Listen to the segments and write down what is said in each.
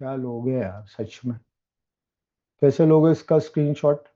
क्या लोगे यार सच में। कैसे लोगे इसका स्क्रीनशॉट।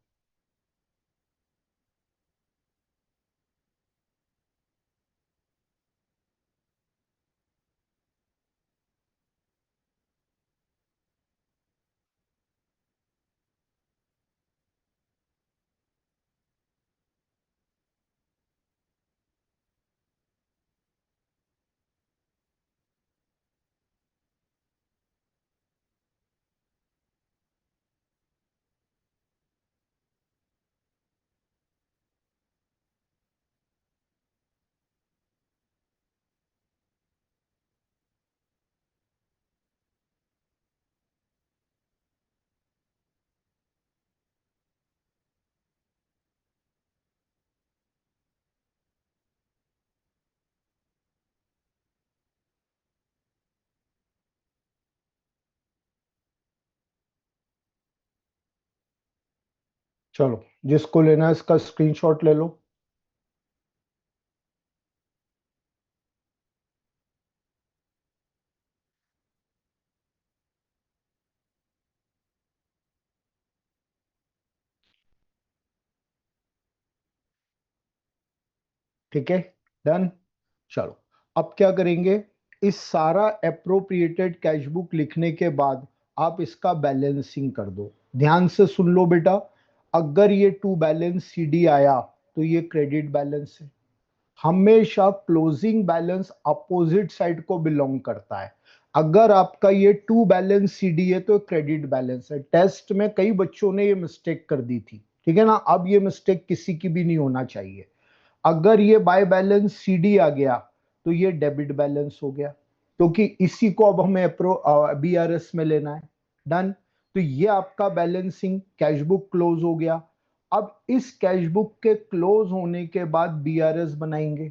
चलो, जिसको लेना है इसका स्क्रीनशॉट ले लो। ठीक है, डन। चलो, अब क्या करेंगे। इस सारा अप्रोप्रिएटेड कैश बुक लिखने के बाद आप इसका बैलेंसिंग कर दो। ध्यान से सुन लो बेटा। अगर ये टू बैलेंस सीडी आया तो ये क्रेडिट बैलेंस है। हमेशा क्लोजिंग बैलेंस अपोजिट साइड को बिलोंग करता है। अगर आपका ये टू बैलेंस सीडी है तो क्रेडिट बैलेंस है। टेस्ट में कई बच्चों ने ये मिस्टेक कर दी थी, ठीक है ना। अब ये मिस्टेक किसी की भी नहीं होना चाहिए। अगर ये बाय बैलेंस सीडी आ गया तो ये डेबिट बैलेंस हो गया, क्योंकि इसी को अब हमें बीआरएस में लेना है। डन। तो ये आपका बैलेंसिंग कैश बुक क्लोज हो गया। अब इस कैश बुक के क्लोज होने के बाद बीआरएस बनाएंगे।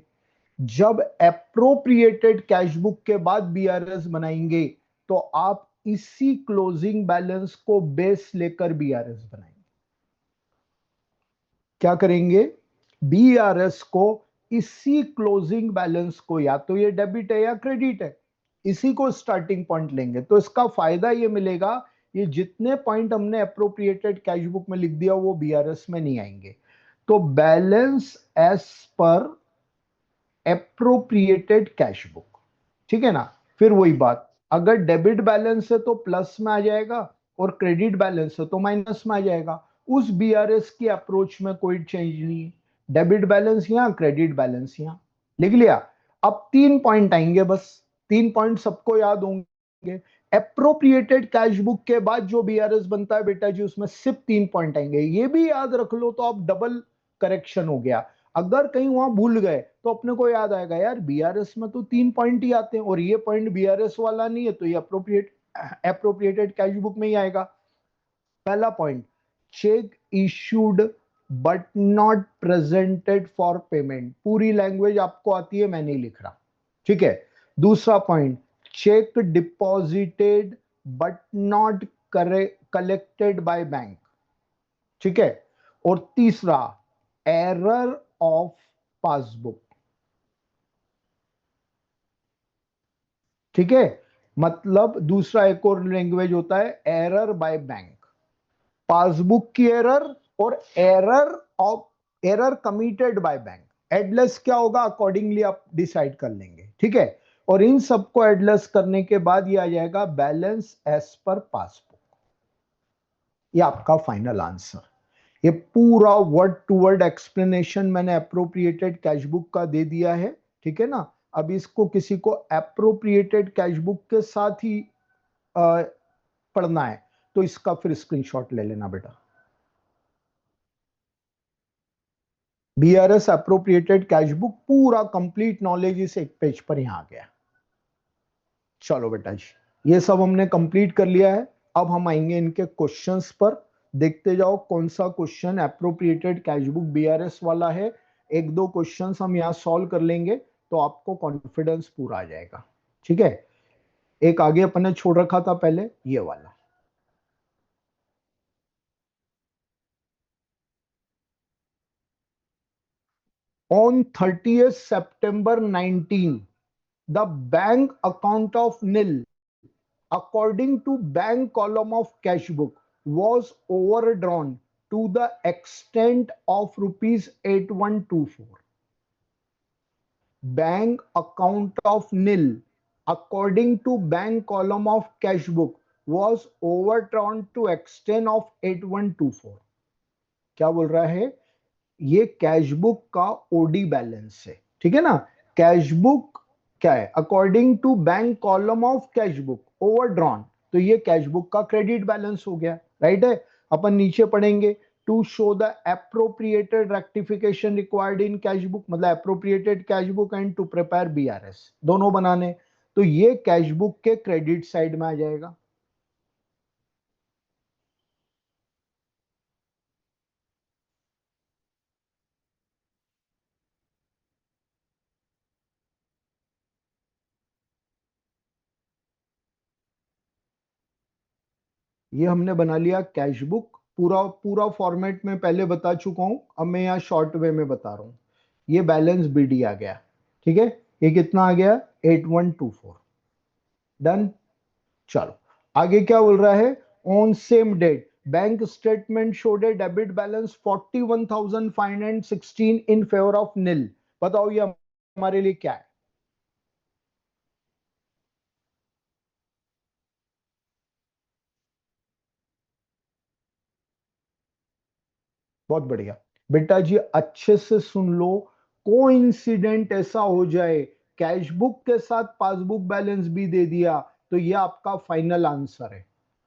जब एप्रोप्रिएटेड कैश बुक के बाद बीआरएस बनाएंगे तो आप इसी क्लोजिंग बैलेंस को बेस लेकर बीआरएस बनाएंगे। क्या करेंगे, बीआरएस को इसी क्लोजिंग बैलेंस को, या तो ये डेबिट है या क्रेडिट है, इसी को स्टार्टिंग पॉइंट लेंगे। तो इसका फायदा ये मिलेगा, ये जितने पॉइंट हमने अप्रोप्रिएटेड कैश बुक में लिख दिया वो बीआरएस में नहीं आएंगे। तो balance as per appropriated cash book, ठीक है ना। फिर वही बात, अगर डेबिट बैलेंस है तो प्लस में आ जाएगा और क्रेडिट बैलेंस है तो माइनस में आ जाएगा। उस बीआरएस की अप्रोच में कोई चेंज नहीं है। डेबिट बैलेंस यहां, क्रेडिट बैलेंस यहां। लिख लिया। अब 3 पॉइंट आएंगे बस। 3 पॉइंट सबको याद होंगे। एप्रोप्रिएटेड कैश बुक के बाद जो बीआरएस बनता है बेटा जी, उसमें सिर्फ 3 पॉइंट आएंगे। ये भी याद रख लो तो आप डबल करेक्शन हो गया। अगर कहीं वहां भूल गए तो अपने को याद आएगा, यार बीआरएस में तो 3 पॉइंट ही आते हैं और ये पॉइंट बीआरएस वाला नहीं है, तो ये अप्रोप्रिएटेड कैश बुक में ही आएगा। पहला point, check issued but not presented for payment. पूरी लैंग्वेज आपको आती है, मैं नहीं लिख रहा, ठीक है। दूसरा point, check deposited but not collected by bank, ठीक है। और तीसरा, एरर ऑफ पासबुक, ठीक है। मतलब दूसरा एक और लैंग्वेज होता है एरर बाय बैंक। पासबुक की एरर और error of, error committed by bank. एडलेस क्या होगा अकॉर्डिंगली आप डिसाइड कर लेंगे, ठीक है। और इन सबको एडलेस करने के बाद ये आ जाएगा बैलेंस एज पर पासबुक। ये आपका फाइनल आंसर। ये पूरा वर्ड टू वर्ड एक्सप्लेनेशन मैंने अप्रोप्रिएटेड कैश बुक का दे दिया है, ठीक है ना। अब इसको किसी को अप्रोप्रिएटेड कैश बुक के साथ ही पढ़ना है तो इसका फिर स्क्रीनशॉट ले लेना बेटा। बीआरएस अप्रोप्रिएटेड कैश बुक पूरा कंप्लीट नॉलेज इस एक पेज पर यहां आ गया। चलो बेटा जी, ये सब हमने कंप्लीट कर लिया है। अब हम आएंगे इनके क्वेश्चंस पर। देखते जाओ कौन सा question appropriated cash book BRS वाला है। एक दो क्वेश्चंस हम यहाँ सॉल्व कर लेंगे तो आपको कॉन्फिडेंस पूरा आ जाएगा, ठीक है। एक आगे अपन ने छोड़ रखा था पहले, ये वाला। On 30th September 19, the bank account of NIL according to bank column of cash book was overdrawn to the extent of rupees 8124. Bank account of nil according to bank column of cash book was overdrawn to extent of 8124. क्या बोल रहा है, ये cash book का OD balance है, ठीक है ना। कैश बुक क्या है, according to bank column of cash book overdrawn, तो ये कैश बुक का क्रेडिट बैलेंस हो गया, राइट है। अपन नीचे पढ़ेंगे, to show the appropriated rectification required in cash book, मतलब appropriated cash book and to prepare BRS, दोनों बनाने, तो ये कैश बुक के क्रेडिट साइड में आ जाएगा। ये हमने बना लिया कैश बुक, पूरा पूरा फॉर्मेट में पहले बता चुका हूं, अब मैं यहाँ शॉर्ट वे में बता रहा हूं। ये बैलेंस बीडी आ गया, ठीक है, ये कितना आ गया 8124, डन। चलो आगे क्या बोल रहा है, on same date bank statement showed a debit balance 41,516 in favour of Neel. बताओ ये हमारे लिए क्या है। बहुत बढ़िया बेटा जी, अच्छे से सुन लो, कोइंसिडेंट ऐसा हो जाए कैश बुक के साथ पासबुक बैलेंस भी दे दिया तो ये आपका फाइनल आंसर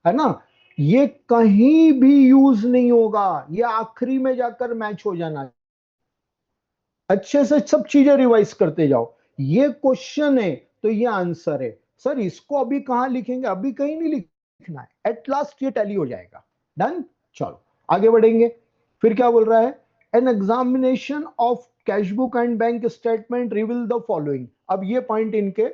है ना। ये कहीं भी यूज नहीं होगा, ये आखिरी में जाकर मैच हो जाना। अच्छे से सब चीजें रिवाइज करते जाओ, ये क्वेश्चन है तो ये आंसर है। सर इसको अभी कहां लिखेंगे, अभी कहीं नहीं लिखना है, एट लास्ट ये टैली हो जाएगा, डन। चलो आगे बढ़ेंगे, फिर क्या बोल रहा है, an examination of cash book and bank statement reveal the following. अब ये पॉइंट इनके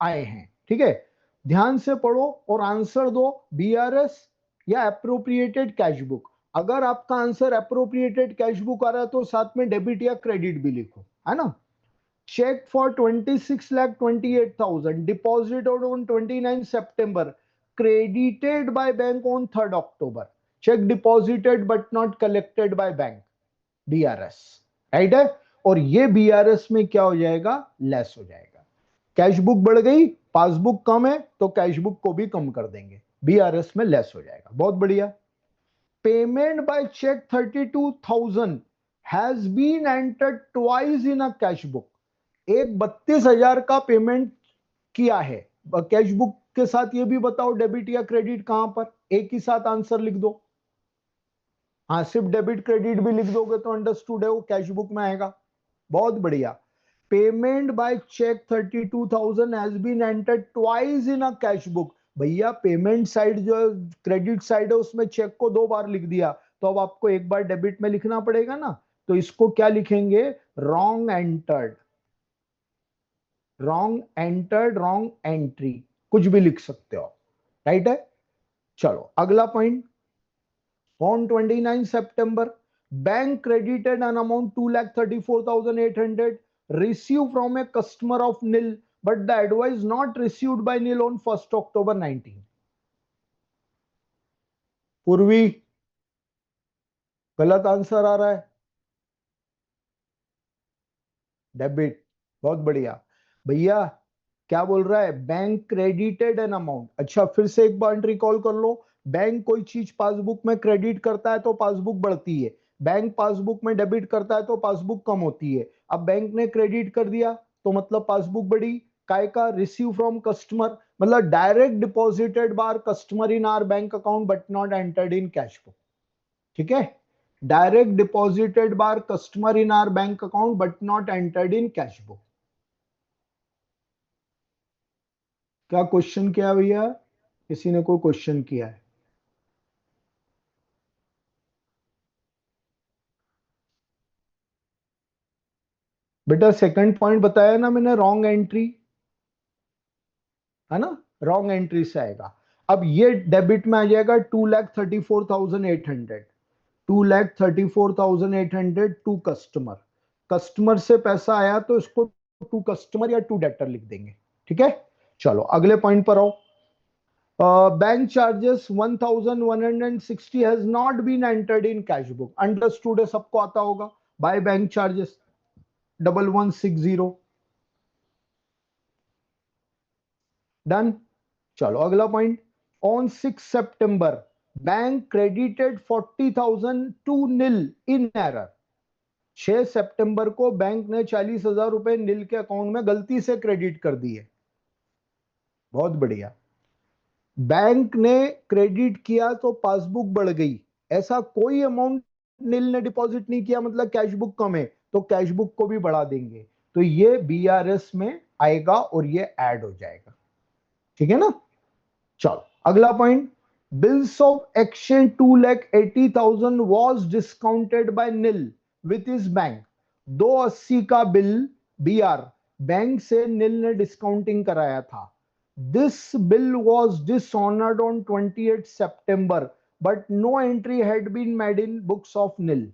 आए हैं, ठीक है, ध्यान से पढ़ो और आंसर दो, बीआरएस या अप्रोप्रिएटेड कैश बुक। अगर आपका आंसर अप्रोप्रिएटेड कैश बुक आ रहा है तो साथ में डेबिट या क्रेडिट भी लिखो, है ना। चेक फॉर 26,28,000 डिपॉजिटेड ऑन 29 सितंबर credited by bank on 3rd October. Check deposited but not collected by bank, BRS, right है। और ये BRS में क्या हो जाएगा, लेस हो जाएगा। कैश बुक बढ़ गई, पासबुक कम है तो कैश बुक को भी कम कर देंगे, BRS में लेस हो जाएगा। बहुत बढ़िया। Payment by cheque 32,000 has been entered twice in a cash book. एक 32,000 का पेमेंट किया है कैश बुक के साथ, ये भी बताओ डेबिट या क्रेडिट कहां पर, एक ही साथ आंसर लिख दो। हाँ सिर्फ डेबिट क्रेडिट भी लिख दोगे तो अंडरस्टूड है, वो कैश बुक में आएगा। बहुत बढ़िया। Payment by cheque 32,000 has been entered twice in a cash book. भैया पेमेंट साइड जो क्रेडिट साइड है उसमें चेक को 2 बार लिख दिया, तो अब आपको एक बार डेबिट में लिखना पड़ेगा ना, तो इसको क्या लिखेंगे, wrong entered, wrong entered, wrong entry, कुछ भी लिख सकते हो, राइट है। चलो अगला point, on 29 September bank credited an amount 2,34,800 received from a customer of nil but the advice not received by nil on 1st October 19। पूर्वी गलत आंसर आ रहा है, डेबिट। बहुत बढ़िया भैया, क्या बोल रहा है, बैंक क्रेडिटेड एन अमाउंट। अच्छा फिर से एक बार रिकॉल कर लो, बैंक कोई चीज पासबुक में क्रेडिट करता है तो पासबुक बढ़ती है, बैंक पासबुक में डेबिट करता है तो पासबुक कम होती है। अब बैंक ने क्रेडिट कर दिया तो मतलब पासबुक बढ़ी, काय का, रिसीव फ्रॉम कस्टमर, मतलब direct deposited bar customer in are bank account but not entered in cash book, ठीक है। Direct deposited bar customer in are bank account but not entered in cash book. क्या question किया भैया, किसी ने कोई question किया है। बेटा सेकंड पॉइंट बताया ना मैंने, रॉन्ग एंट्री, है ना, रॉन्ग एंट्री से आएगा। अब ये डेबिट में आ जाएगा 2,34,800, 2,34,800 टू कस्टमर, कस्टमर से पैसा आया तो इसको टू कस्टमर या टू डेटर लिख देंगे, ठीक है। चलो अगले पॉइंट पर आओ, bank charges 1160 has not been entered in cash book, understood है, सबको आता होगा। By bank charges 1160, done. चलो अगला पॉइंट, ऑन 6 सितंबर bank credited 40,000 to Neel in error. 6 सितंबर को बैंक ने 40,000 रुपए नील के अकाउंट में गलती से क्रेडिट कर दिए। बहुत बढ़िया। बैंक ने क्रेडिट किया तो पासबुक बढ़ गई, ऐसा कोई अमाउंट नील ने डिपॉजिट नहीं किया, मतलब कैश बुक कम है, तो कैश बुक को भी बढ़ा देंगे, तो ये बीआरएस में आएगा और ये ऐड हो जाएगा। ठीक है ना। चलो अगला point, bills of exchange 2,80,000 was discounted by Neel with his bank. 280 का बिल बीआर बैंक से नील ने डिस्काउंटिंग कराया था। This bill was dishonoured on 28 September but no entry had been made in books of Neel.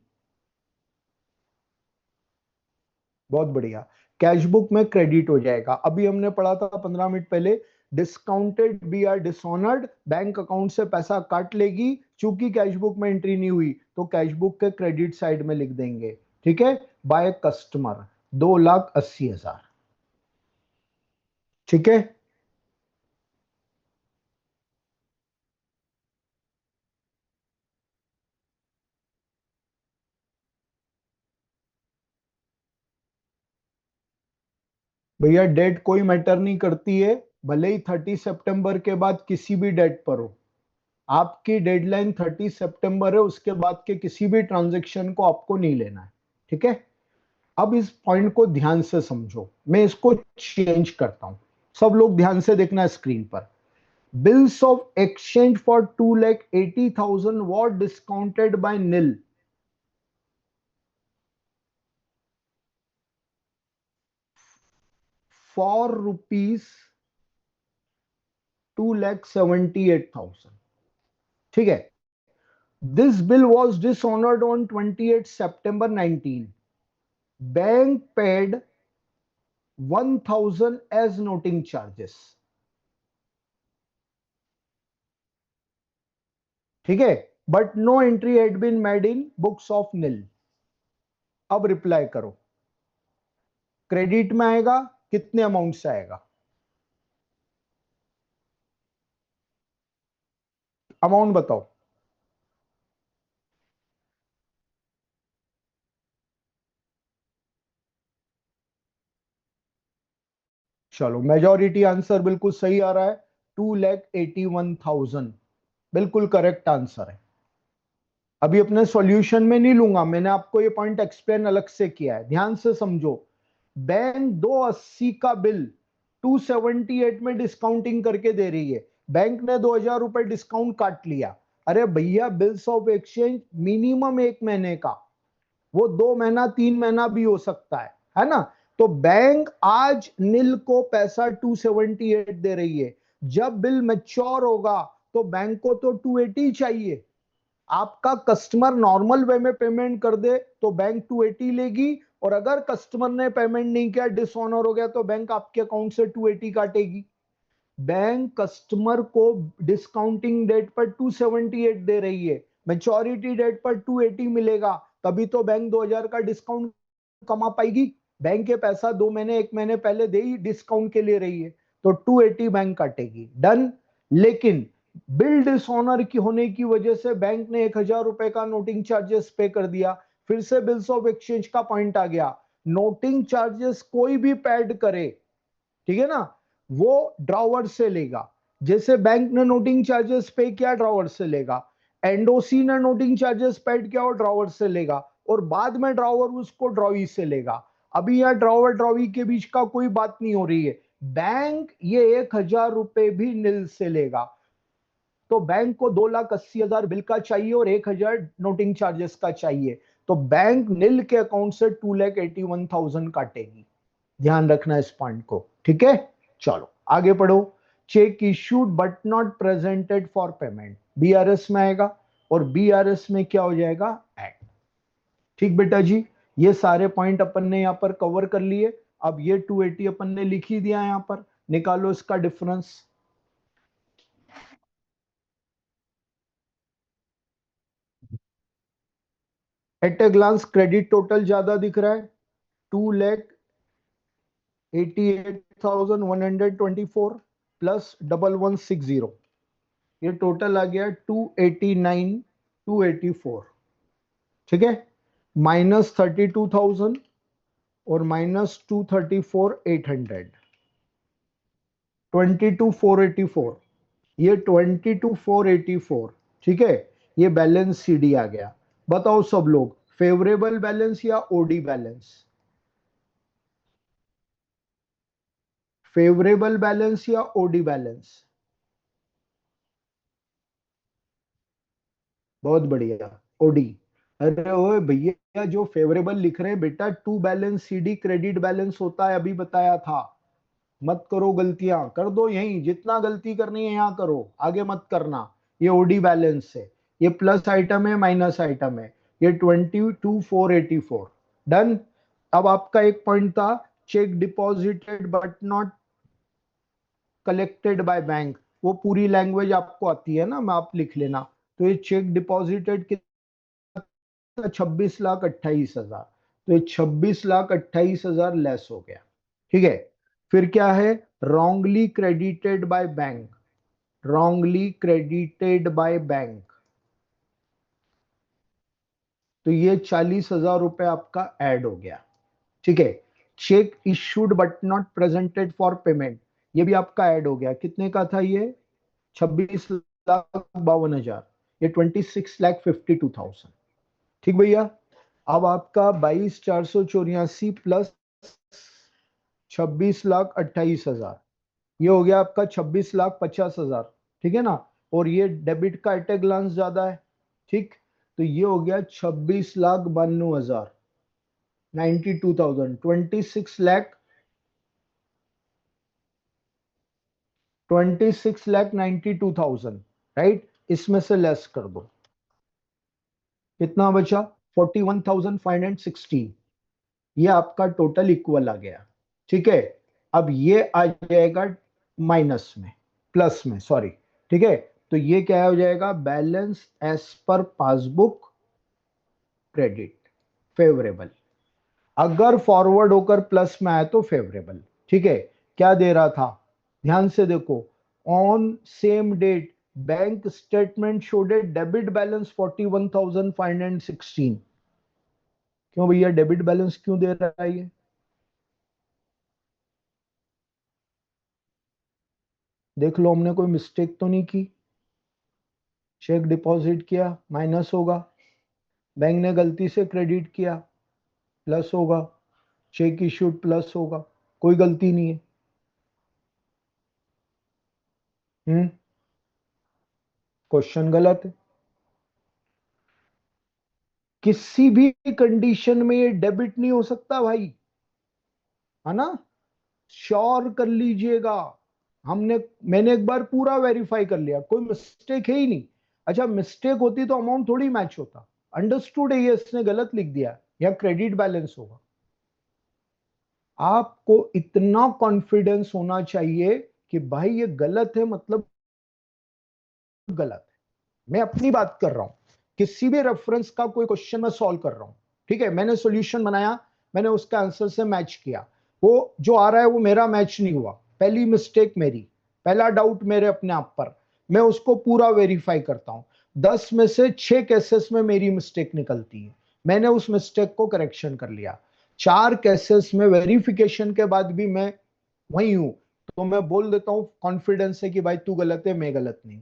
बहुत बढ़िया। कैश बुक में credit हो जाएगा। अभी हमने पढ़ा था 15 मिनट पहले, discounted B R dishonoured, bank account से पैसा काट लेगी, चूंकि कैश बुक में एंट्री नहीं हुई तो कैश बुक के क्रेडिट साइड में लिख देंगे। ठीक है, बाय कस्टमर 2,80,000। ठीक है। भैया डेट कोई मैटर नहीं करती है, भले ही 30 सितंबर के बाद किसी भी डेट पर हो। आपकी डेडलाइन 30 सितंबर है, उसके बाद के किसी भी ट्रांजेक्शन को आपको नहीं लेना है। ठीक है। अब इस पॉइंट को ध्यान से समझो, मैं इसको चेंज करता हूं, सब लोग ध्यान से देखना स्क्रीन पर। Bills of exchange for 2,80,000 were discounted by Neel for rupees 2,78,000। ठीक है। This bill was dishonoured on 28 September 2019। Bank paid 1,000 as noting charges. ठीक है, but no entry had been made in books of Neel. अब रिप्लाई करो, credit में आएगा, कितने amount से आएगा, अमाउंट बताओ। चलो मेजॉरिटी आंसर बिल्कुल सही आ रहा है, 2,81,000 बिल्कुल करेक्ट आंसर है। अभी अपने सॉल्यूशन में नहीं लूंगा, मैंने आपको ये पॉइंट एक्सप्लेन अलग से किया है, ध्यान से समझो। बैंक 280 का बिल 278 में डिस्काउंटिंग करके दे रही है, बैंक ने 2,000 रुपए डिस्काउंट काट लिया। अरे भैया बिल्स ऑफ एक्सचेंज मिनिमम 1 महीने का, वो 2 महीना 3 महीना भी हो सकता है ना। तो बैंक आज नील को पैसा 278 दे रही है, जब बिल मैच्योर होगा तो बैंक को तो 280 चाहिए। आपका कस्टमर नॉर्मल वे में पेमेंट कर दे तो बैंक 280 लेगी, और अगर कस्टमर ने पेमेंट नहीं किया, डिसऑनर हो गया, तो बैंक आपके अकाउंट से 280 काटेगी। बैंक कस्टमर को डिस्काउंटिंग डेट पर 278 दे रही है, मेच्योरिटी डेट पर 280 मिलेगा, तभी तो बैंक 2,000 का डिस्काउंट कमा पाएगी। बैंक के पैसा 2 महीने 1 महीने पहले दे ही डिस्काउंट के लिए रही है, तो 280 बैंक काटेगी, डन। लेकिन बिल डिसऑनर की होने की वजह से बैंक ने 1,000 रुपए का नोटिंग चार्जेस पे कर दिया। फिर से बिल्स ऑफ एक्सचेंज का पॉइंट आ गया, नोटिंग चार्जेस कोई भी पेड करे, ठीक है ना, वो ड्रॉवर से लेगा। जैसे बैंक ने नोटिंग चार्जेस पे किया, ड्रॉवर से लेगा। एंडोसी ने नोटिंग चार्जेस पेड किया और ड्रॉवर से लेगा, और बाद में ड्रॉवर उसको ड्रॉवी से लेगा। अभी यहां ड्रॉवर ड्रॉवी के बीच का कोई बात नहीं हो रही है, बैंक ये 1,000 रुपए भी नील से लेगा। तो बैंक को 2,80,000 बिल का चाहिए और 1,000 नोटिंग चार्जेस का चाहिए, तो बैंक नील के अकाउंट से 2,81,000 काटेगी। ध्यान रखना इस पॉइंट को, ठीक है। चलो आगे पढ़ो। Check issued but not presented for payment BRS में आएगा, और बीआरएस में क्या हो जाएगा, एक्ट। ठीक बेटा जी, ये सारे पॉइंट अपन ने यहां पर कवर कर लिए। अब ये 280 अपन ने लिख ही दिया, यहां पर निकालो इसका difference. At a glance credit total ज्यादा दिख रहा है, 2,88,124 प्लस 1160, ये टोटल आ गया 289,284। ठीक है, -32,000 और -234,800, 22,484, ये 22,484। ठीक है, ये बैलेंस सीडी आ गया। बताओ सब लोग, फेवरेबल बैलेंस या ओडी बैलेंस? फेवरेबल बैलेंस या ओडी बैलेंस? बहुत बढ़िया, ओडी। अरे ओए भैया, जो फेवरेबल लिख रहे हैं बेटा, to balance CD credit balance होता है, अभी बताया था। मत करो गलतियां, कर दो यहीं, जितना गलती करनी है यहां करो, आगे मत करना। ये ओडी बैलेंस है, ये प्लस आइटम है माइनस आइटम है, ये 22,484। डन। अब आपका एक पॉइंट था, check deposited but not collected by bank. वो पूरी लैंग्वेज आपको आती है ना, मैं आप लिख लेना। तो ये चेक डिपॉजिटेड 26,28,000, तो ये 26,28,000 लेस हो गया। ठीक है, फिर क्या है, wrongly credited by bank, wrongly credited by bank, तो ये 40,000 रुपए आपका ऐड हो गया। ठीक है, check issued but not presented for payment, ये भी आपका ऐड हो गया। कितने का था ये? 26,52,000, ये 26,52,000। ठीक भैया। अब आपका 22,484 प्लस 26,28,000, ये हो गया आपका 26,50,000। ठीक है ना, और ये डेबिट का एट ए ग्लांस ज्यादा है। ठीक, तो ये हो गया 26,92,000, 92,000, 26,92,000। राइट, इसमें से लेस कर दो, कितना बचा? 41,516, ये आपका टोटल इक्वल आ गया। ठीक है, अब ये आ जाएगा माइनस में, प्लस में, सॉरी। ठीक है, तो ये क्या हो जाएगा? Balance as per passbook credit, favourable. अगर फॉरवर्ड होकर प्लस में आए तो फेवरेबल। ठीक है, क्या दे रहा था, ध्यान से देखो। On same date bank statement showed a debit balance 41,516। क्यों भैया, डेबिट बैलेंस क्यों दे रहा है ये? देख लो, हमने कोई मिस्टेक तो नहीं की। चेक डिपॉजिट किया, माइनस होगा। बैंक ने गलती से क्रेडिट किया, प्लस होगा। चेक इशूड, प्लस होगा। कोई गलती नहीं है। हम्म, क्वेश्चन गलत है। किसी भी कंडीशन में ये डेबिट नहीं हो सकता भाई, है ना? श्योर कर लीजिएगा। हमने मैंने एक बार पूरा वेरीफाई कर लिया, कोई मिस्टेक है ही नहीं। अच्छा, मिस्टेक होती तो अमाउंट थोड़ी मैच होता। अंडरस्टूड है, ये इसने गलत लिख दिया, या क्रेडिट बैलेंस होगा। आपको इतना कॉन्फिडेंस होना चाहिए कि भाई ये गलत है, मतलब गलत है। मैं अपनी बात कर रहा हूं, किसी भी रेफरेंस का कोई क्वेश्चन मैं सॉल्व कर रहा हूं। ठीक है, मैंने सॉल्यूशन बनाया, मैंने उसका आंसर से मैच किया, वो जो आ रहा है वो मेरा मैच नहीं हुआ, पहली मिस्टेक मेरी, पहला डाउट मेरे अपने आप पर। मैं उसको पूरा वेरीफाई करता हूं, 10 में से 6 केसेस में मेरी मिस्टेक निकलती है, मैंने उस मिस्टेक को करेक्शन कर लिया। 4 केसेस में वेरिफिकेशन के बाद भी मैं वही हूं, तो मैं बोल देता हूं कॉन्फिडेंस है कि भाई तू गलत है, मैं गलत नहीं।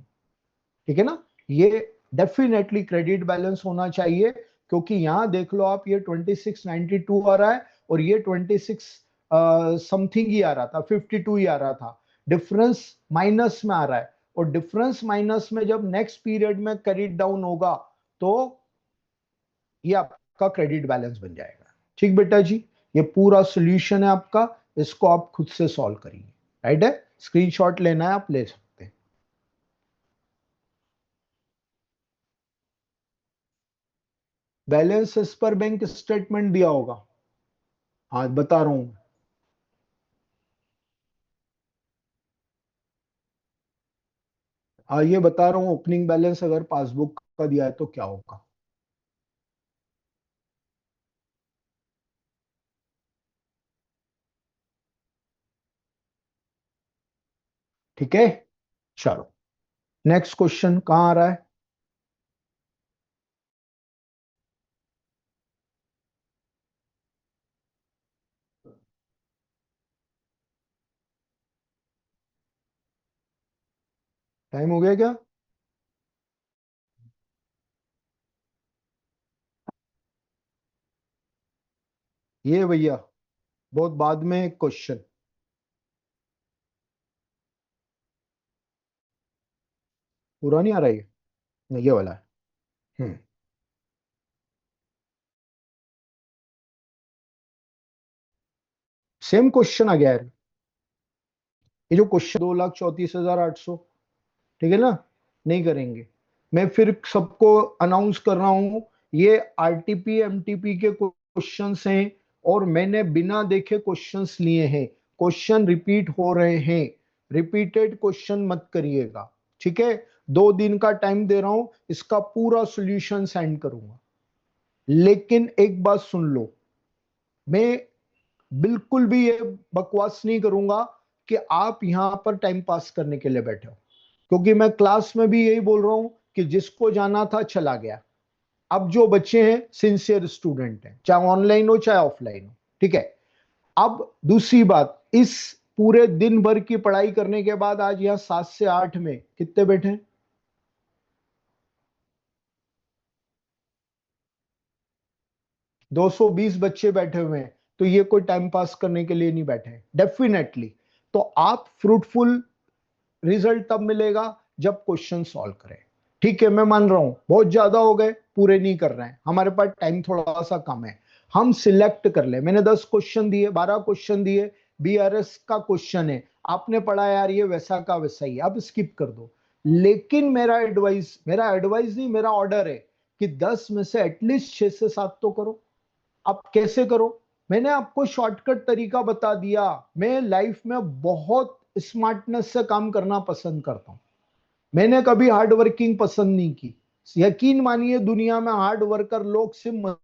ठीक है ना, ये डेफिनेटली क्रेडिट बैलेंस होना चाहिए। क्योंकि यहां देख लो आप, ये 2692 आ रहा है, और ये 26 समथिंग ही आ रहा था, 52 ही आ रहा था। डिफरेंस माइनस में आ रहा है, और डिफरेंस माइनस में जब नेक्स्ट पीरियड में क्रेडिट डाउन होगा, तो ये आपका क्रेडिट बैलेंस बन जाएगा। ठीक बेटा जी, ये पूरा सोल्यूशन है आपका, इसको आप खुद से सॉल्व करिए। राइट है, स्क्रीनशॉट लेना है आप ले सकते हैं। बैलेंस इस पर बैंक स्टेटमेंट दिया होगा। हाँ बता रहा हूं। हाँ ये बता रहा हूँ, ओपनिंग बैलेंस अगर पासबुक का दिया है तो क्या होगा। ठीक है, चलो नेक्स्ट क्वेश्चन कहाँ आ रहा है? टाइम हो गया क्या? ये भैया बहुत बाद में क्वेश्चन। पूरा नहीं आ रहा है ये? नहीं, ये वाला है। हम्म। सेम क्वेश्चन आ गया है। ये जो क्वेश्चन 2,34,800, ठीक है ना? नहीं करेंगे। मैं फिर सबको अनाउंस कर रहा हूं, ये आरटीपी एमटीपी के क्वेश्चंस हैं और मैंने बिना देखे क्वेश्चंस लिए हैं। क्वेश्चन रिपीट हो रहे हैं, रिपीटेड क्वेश्चन मत करिएगा। ठीक है, 2 दिन का टाइम दे रहा हूं, इसका पूरा सॉल्यूशन सेंड करूंगा। लेकिन एक बात सुन लो, मैं बिल्कुल भी ये बकवास नहीं करूंगा कि आप यहां पर टाइम पास करने के लिए बैठे हो, क्योंकि मैं क्लास में भी यही बोल रहा हूं कि जिसको जाना था चला गया। अब जो बच्चे हैं सिंसियर स्टूडेंट हैं, चाहे ऑनलाइन हो चाहे ऑफलाइन हो। ठीक है, अब दूसरी बात, इस पूरे दिन भर की पढ़ाई करने के बाद आज यहां 7 से 8 में कितने बैठे हैं? 220 बच्चे बैठे हुए हैं। तो ये कोई टाइम पास करने के लिए नहीं बैठे हैं डेफिनेटली। तो आप फ्रूटफुल रिजल्ट तब मिलेगा जब क्वेश्चन सॉल्व करें। ठीक है, मैं मान रहा हूं बहुत ज्यादा हो गए, पूरे नहीं कर रहे हैं, हमारे पास टाइम थोड़ा सा कम है। हम सिलेक्ट कर ले, मैंने 10 क्वेश्चन दिए, 12 क्वेश्चन दिए, बीआरएस का क्वेश्चन है, आपने पढ़ा यार ये वैसा का वैसा ही, अब स्किप कर दो। लेकिन मेरा एडवाइस नहीं, मेरा ऑर्डर है कि 10 में से एटलीस्ट 6 से 7 तो करो। अब कैसे करो? मैंने आपको शॉर्टकट तरीका बता दिया। मैं लाइफ में बहुत स्मार्टनेस से काम करना पसंद करता हूं। मैंने कभी हार्ड वर्किंग पसंद नहीं की। यकीन मानिए, दुनिया में हार्ड वर्कर लोग सिर्फ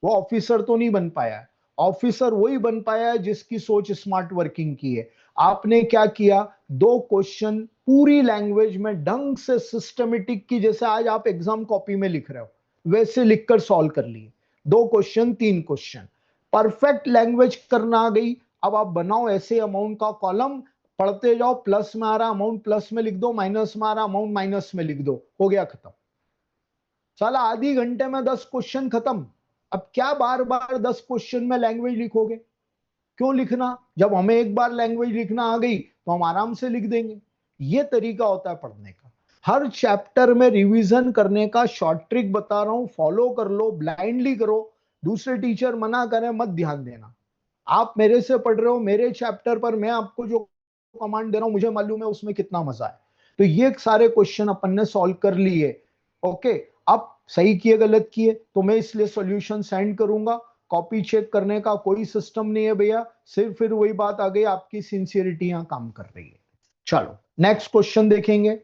वो ऑफिसर तो नहीं बन पाया है। ऑफिसर वही बन पाया है जिसकी सोच स्मार्ट वर्किंग की है। आपने क्या किया? 2 क्वेश्चन पूरी लैंग्वेज में ढंग से सिस्टमेटिक की, जैसे आज आप एग्जाम कॉपी में लिख रहे हो वैसे लिखकर सॉल्व कर लिए। 2 क्वेश्चन, 3 क्वेश्चन, परफेक्ट लैंग्वेज करना आ गई। अब आप बनाओ ऐसे अमाउंट का कॉलम, पढ़ते जाओ, प्लस में आ रहा अमाउंट प्लस में लिख दो, माइनस में आ रहा अमाउंट माइनस में लिख दो, हो गया खत्म। साला आधी घंटे में 10 क्वेश्चन खत्म। अब क्या बार बार 10 क्वेश्चन में लैंग्वेज लिखोगे? क्यों लिखना? जब हमें एक बार लैंग्वेज लिखना आ गई तो हम आराम से लिख देंगे। ये तरीका होता है पढ़ने का। हर चैप्टर में रिवीजन करने का शॉर्ट ट्रिक बता रहा हूं, फॉलो कर लो, ब्लाइंडली करो। दूसरे टीचर मना करें मत ध्यान देना। आप मेरे से पढ़ रहे हो, मेरे चैप्टर पर मैं आपको जो कमांड दे रहा हूं मुझे मालूम है उसमें कितना मजा है। तो ये सारे क्वेश्चन अपन ने सॉल्व कर लिए। ओके, अब सही किए गलत किए तो मैं इसलिए सॉल्यूशन सेंड करूंगा। कॉपी चेक करने का कोई सिस्टम नहीं है भैया। सिर्फ फिर वही बात आ गई, आपकी सिंसियरिटी यहां काम कर रही है। चलो नेक्स्ट क्वेश्चन देखेंगे।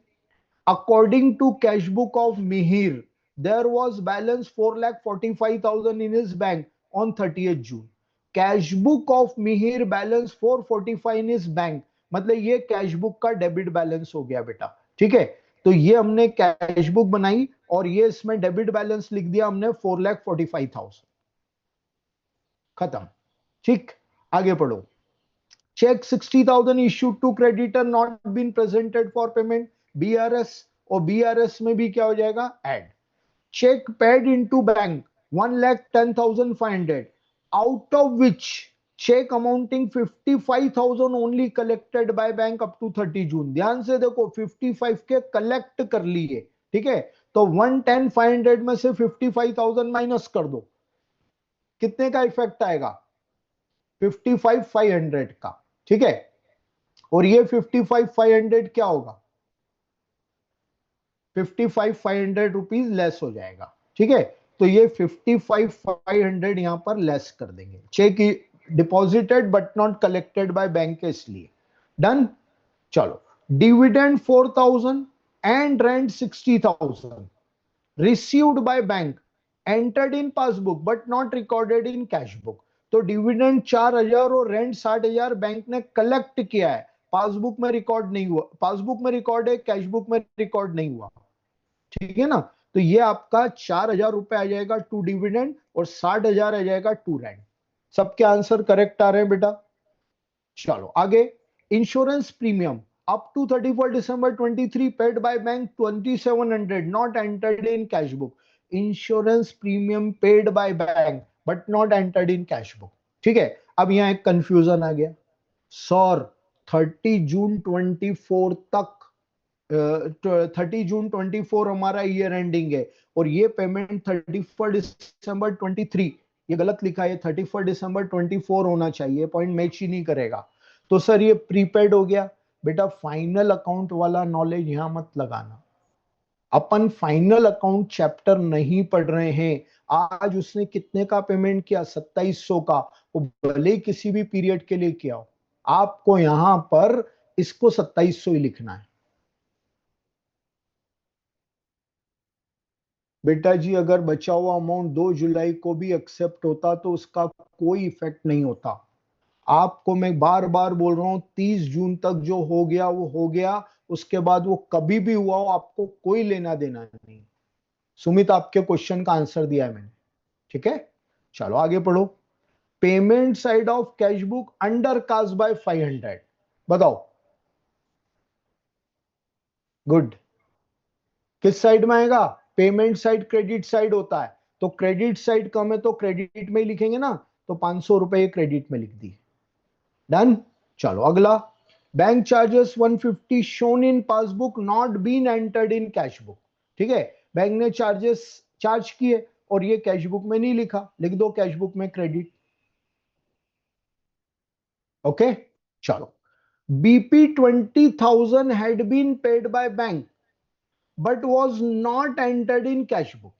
According to cash book of Mihir, there was balance 4,45,000 in his bank on 30th June. Cash book of Mihir balance 445 in his bank, मतलब ये कैश बुक का डेबिट बैलेंस हो गया बेटा। ठीक है, तो ये हमने कैश बुक बनाई और ये इसमें डेबिट बैलेंस लिख दिया हमने 4,45,000। खत्म। ठीक, आगे पढ़ो। Cheque 60,000 issued to creditor not been presented for payment, BRS. और बीआरएस में भी क्या हो जाएगा? Add. Cheque paid into bank 1,10,500, out of which cheque amounting 55,000 only collected by bank up to 30 जून। ध्यान से देखो, 55 के कलेक्ट कर लिए। ठीक है, तो 110,500 में से 55,000 माइनस कर दो, कितने का इफेक्ट आएगा? 55,500 का। ठीक है, और ये 55,500 क्या होगा? 55,500 रुपीज लेस हो जाएगा। ठीक है, तो ये 55,500 यहां पर लेस कर देंगे। Check deposited but not collected by bank है इसलिए। डन। चलो, dividend 4,000 and rent 60,000 received by bank, entered in passbook but not recorded in cash book. तो डिविडेंड 4,000 और रेंट 60,000 बैंक ने कलेक्ट किया है, पासबुक में रिकॉर्ड नहीं हुआ, पासबुक में रिकॉर्ड है, कैश बुक में रिकॉर्ड नहीं हुआ। ठीक है ना? तो ये आपका 4,000 रुपए आ जाएगा टू डिविडेंड और 60,000 आ जाएगा टू रेंट। सबके आंसर करेक्ट आ रहे हैं बेटा? चलो आगे। Insurance premium up to 31 December 2023 paid by bank 2700 not entered in cash book. Insurance premium paid by bank but not entered in cash book. ठीक है, अब यहां एक कंफ्यूजन आ गया सर। 30 जून 24 तक, 30 जून 24 हमारा ईयर एंडिंग है और ये पेमेंट 31 December 2023, ये गलत लिखा है, 31 December 2024 होना चाहिए, पॉइंट मैच ही नहीं करेगा। तो सर ये प्रीपेड हो गया। बेटा फाइनल अकाउंट वाला नॉलेज यहां मत लगाना, अपन फाइनल अकाउंट चैप्टर नहीं पढ़ रहे हैं। आज उसने कितने का पेमेंट किया? 2700 का। वो भले ही किसी भी पीरियड के लिए किया हो, आपको यहां पर इसको 2700 ही लिखना है। बेटा जी अगर बचा हुआ अमाउंट 2 जुलाई को भी एक्सेप्ट होता तो उसका कोई इफेक्ट नहीं होता। आपको मैं बार बार बोल रहा हूं 30 जून तक जो हो गया वो हो गया, उसके बाद वो कभी भी हुआ हो आपको कोई लेना देना नहीं। सुमित आपके क्वेश्चन का आंसर दिया है मैंने। ठीक है, चलो आगे पढ़ो। Payment side of cash book under cast by 500, बताओ। गुड। किस साइड में आएगा? पेमेंट साइड क्रेडिट साइड होता है, तो क्रेडिट साइड कम है तो क्रेडिट में ही लिखेंगे ना, तो 500 रुपए क्रेडिट में लिख दी। डन। चलो अगला। Bank charges 150 shown in passbook not been entered in cash book. ठीक है, बैंक ने चार्जेस चार्ज किए और ये कैश बुक में नहीं लिखा, लिख दो कैश बुक में क्रेडिट। ओके, चलो। BP 20,000 had been paid by bank but was not entered in cash book.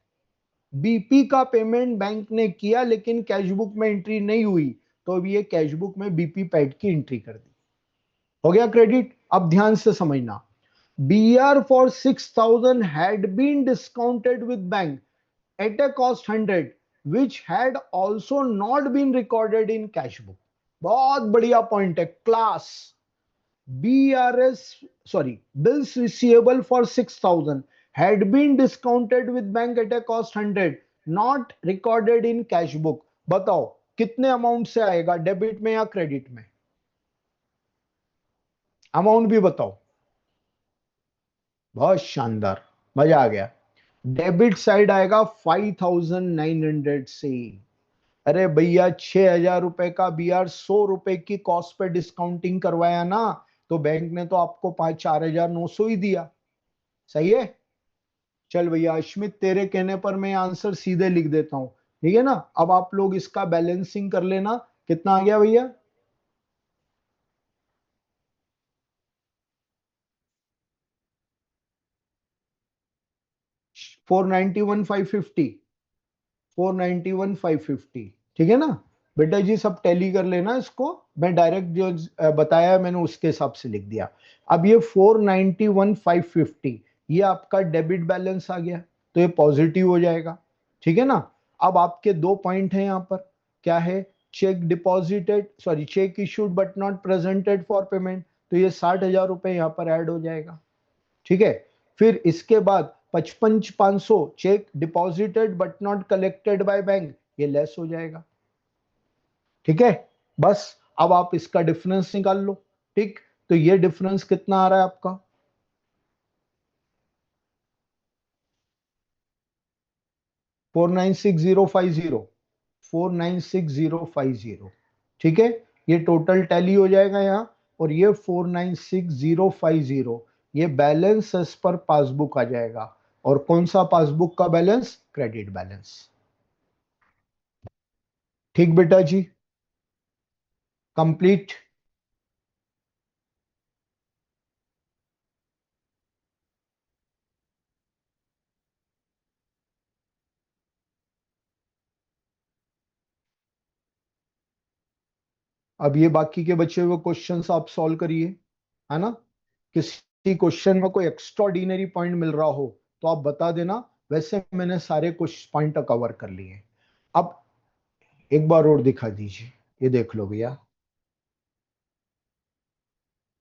BP का पेमेंट बैंक ने किया लेकिन कैश बुक में एंट्री नहीं हुई, तो अब ये कैश बुक में बीपी पेड की एंट्री कर दी। हो गया क्रेडिट। अब ध्यान से समझना। BR for 6,000 had been discounted with bank at a cost 100 which had also not been recorded in cash book। बहुत बढ़िया पॉइंट है class. BRS, sorry, bills receivable for 6,000 had been discounted with bank at a cost 100, not recorded in cash book। बताओ कितने amount से आएगा, debit में या credit में? अमाउंट भी बताओ। बहुत शानदार, मजा आ गया। डेबिट साइड आएगा 5,900 से। अरे भैया 6,000 रुपए का बीआर 100 रुपए की कॉस्ट पे डिस्काउंटिंग करवाया ना, तो बैंक ने तो आपको 4,900 ही दिया। सही है। चल भैया अश्मित तेरे कहने पर मैं आंसर सीधे लिख देता हूं, ठीक है ना? अब आप लोग इसका बैलेंसिंग कर लेना। कितना आ गया भैया? Four ninety one five fifty. 491,550। ठीक है ना? बेटा जी सब टैली कर लेना इसको। मैं डायरेक्ट जो बताया मैंने उसके हिसाब से लिख दिया। अब ये 491,550 ये आपका डेबिट बैलेंस आ गया, तो ये पॉजिटिव हो जाएगा। ठीक है ना? अब आपके दो पॉइंट हैं यहाँ पर। क्या है? Check deposited, sorry check issued but not presented for payment, तो ये 60,000 रुपए यहाँ पर ऐड हो जाएगा। ठीक है। फिर इसके बाद 55,500 check deposited but not collected by bank, ये लेस हो जाएगा। ठीक है, बस अब आप इसका डिफरेंस निकाल लो। ठीक, तो ये डिफरेंस कितना आ रहा है आपका? 496,050। 496,050। ठीक है, ये टोटल टैली हो जाएगा यहाँ। और ये 496,050 ये बैलेंस एज पर पासबुक आ जाएगा। और कौन सा पासबुक का बैलेंस? Credit balance. ठीक बेटा जी, कंप्लीट। अब ये बाकी के बचे हुए क्वेश्चंस आप सॉल्व करिए, है ना? किसी क्वेश्चन में कोई एक्स्ट्राऑर्डिनरी पॉइंट मिल रहा हो तो आप बता देना। वैसे मैंने सारे कुछ पॉइंट कवर कर लिए हैं। अब एक बार और दिखा दीजिए, ये देख लो भैया।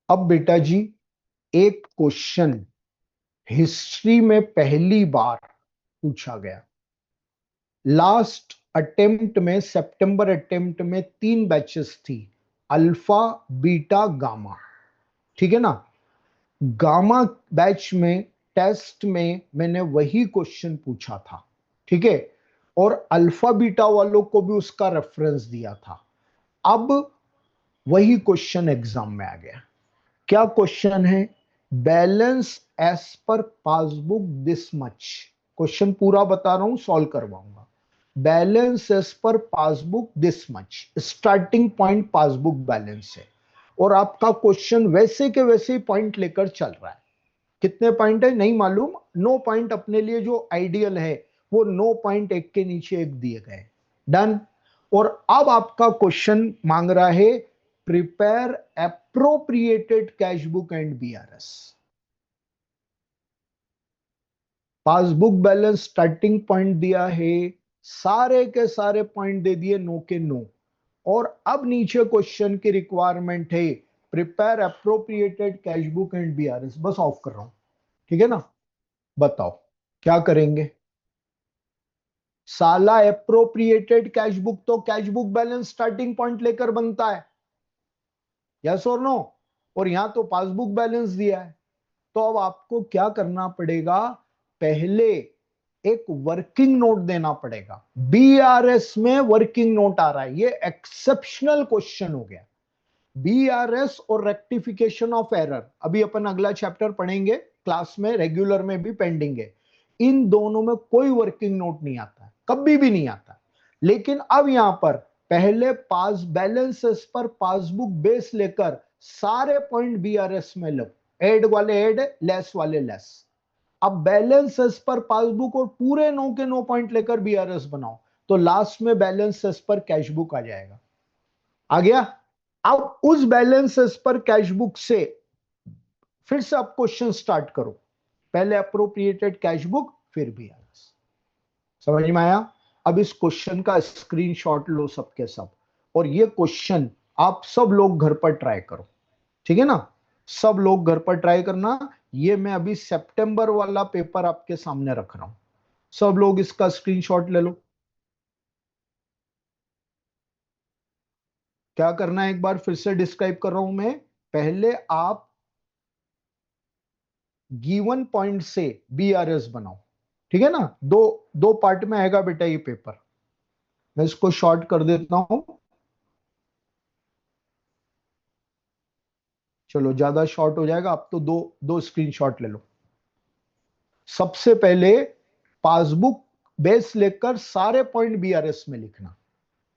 अब बेटा जी एक क्वेश्चन हिस्ट्री में पहली बार पूछा गया। लास्ट अटेम्प्ट में, सितंबर अटेम्प्ट में 3 बैचेस थी, अल्फा, बीटा, गामा। ठीक है ना। गामा बैच में टेस्ट में मैंने वही क्वेश्चन पूछा था। ठीक है। और अल्फा बीटा वालों को भी उसका रेफरेंस दिया था। अब वही क्वेश्चन एग्जाम में आ गया। क्या क्वेश्चन है? Balance as per passbook this much. Question पूरा बता रहा हूं, सॉल्व करवाऊंगा। Balance as per passbook this much, starting point passbook balance है। और आपका क्वेश्चन वैसे के वैसे ही पॉइंट लेकर चल रहा है। कितने पॉइंट है नहीं मालूम, 9 पॉइंट अपने लिए जो आइडियल है वो 9 पॉइंट एक के नीचे एक दिए गए। डन। और अब आपका क्वेश्चन मांग रहा है prepare appropriated cash book and BRS. Passbook balance starting point दिया है, सारे के सारे पॉइंट दे दिए, नो के नो। और अब नीचे क्वेश्चन की रिक्वायरमेंट है prepare appropriated cash book and BRS. बस ऑफ कर रहा हूं। ठीक है ना। बताओ क्या करेंगे? साला अप्रोप्रिएटेड कैश बुक तो cash book balance starting point लेकर बनता है, यस और नो। और यहां तो पासबुक बैलेंस दिया है। तो अब आपको क्या करना पड़ेगा? पहले एक वर्किंग नोट देना पड़ेगा। बीआरएस में वर्किंग नोट आ रहा है, ये एक्सेप्शनल क्वेश्चन हो गया। बीआरएस और रेक्टिफिकेशन ऑफ एरर अभी अपन अगला चैप्टर पढ़ेंगे क्लास में, रेगुलर में भी पेंडिंग है। इन दोनों में कोई वर्किंग नोट नहीं आता, कभी भी नहीं आता। लेकिन अब यहां पर पहले पास बैलेंसेस पर पासबुक बेस लेकर सारे पॉइंट बीआरएस में लो, एड वाले एड, लेस वाले लेस। अब बैलेंसेस पर पासबुक और पूरे 9 के 9 पॉइंट लेकर बीआरएस बनाओ, तो लास्ट में बैलेंसेस पर कैश बुक आ जाएगा। आ गया। अब उस बैलेंसेस पर कैश बुक से फिर से आप क्वेश्चन स्टार्ट करो। पहले अप्रोप्रिएटेड कैश बुक, फिर बीआरएस। समझ में आया? अब इस क्वेश्चन का स्क्रीनशॉट लो सबके सब, और ये क्वेश्चन आप सब लोग घर पर ट्राई करो। ठीक है ना। सब लोग घर पर ट्राई करना। ये मैं अभी सितंबर वाला पेपर आपके सामने रख रहा हूं, सब लोग इसका स्क्रीनशॉट ले लो। क्या करना है एक बार फिर से डिस्क्राइब कर रहा हूं मैं। पहले आप गिवन पॉइंट से बीआरएस बनाओ। ठीक है ना। दो दो पार्ट में आएगा बेटा ये पेपर। मैं इसको शॉर्ट कर देता हूं। चलो ज्यादा शॉर्ट हो जाएगा, आप तो दो दो स्क्रीनशॉट ले लो। सबसे पहले पासबुक बेस लेकर सारे पॉइंट बीआरएस में लिखना,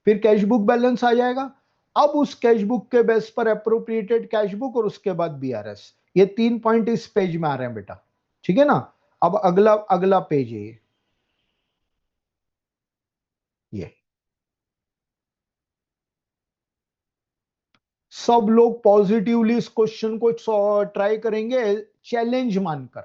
फिर कैश बुक बैलेंस आ जाएगा। अब उस कैश बुक के बेस पर अप्रोप्रिएटेड कैश बुक और उसके बाद बीआरएस। ये 3 पॉइंट इस पेज में आ रहे हैं बेटा। ठीक है ना। अब अगला अगला पेज है ये। सब लोग पॉजिटिवली इस क्वेश्चन को ट्राई करेंगे, चैलेंज मानकर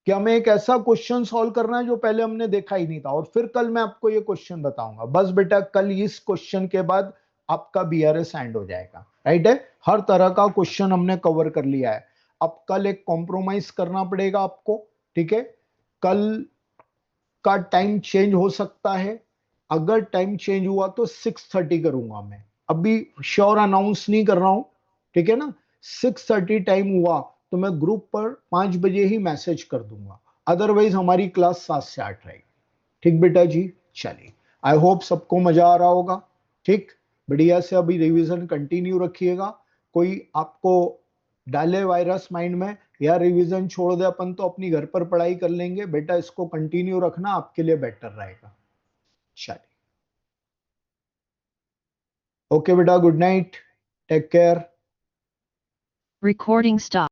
कि हमें एक ऐसा क्वेश्चन सॉल्व करना है जो पहले हमने देखा ही नहीं था। और फिर कल मैं आपको ये क्वेश्चन बताऊंगा। बस बेटा कल इस क्वेश्चन के बाद आपका बीआरएस एंड हो जाएगा। राइट है। हर तरह का क्वेश्चन हमने कवर कर लिया है। अब कल एक कॉम्प्रोमाइज करना पड़ेगा आपको। ठीक है। कल का टाइम चेंज हो सकता है। अगर टाइम चेंज हुआ तो 6:30 करूंगा मैं, अभी श्योर अनाउंस नहीं कर रहा हूं। ठीक है ना। 6:30 टाइम हुआ तो मैं ग्रुप पर 5 बजे ही मैसेज कर दूंगा। अदरवाइज हमारी क्लास 7 से 8 रहेगी। ठीक बेटा जी। चलिए, आई होप सबको मजा आ रहा होगा। ठीक। बढ़िया से अभी रिवीजन कंटिन्यू रखिएगा। कोई आपको डाले वायरस माइंड में या रिवीजन छोड़ दे अपन तो अपनी घर पर पढ़ाई कर लेंगे, बेटा इसको कंटिन्यू रखना, आपके लिए बेटर रहेगा। चलिए, ओके बेटा, good night, take care. Recording stop.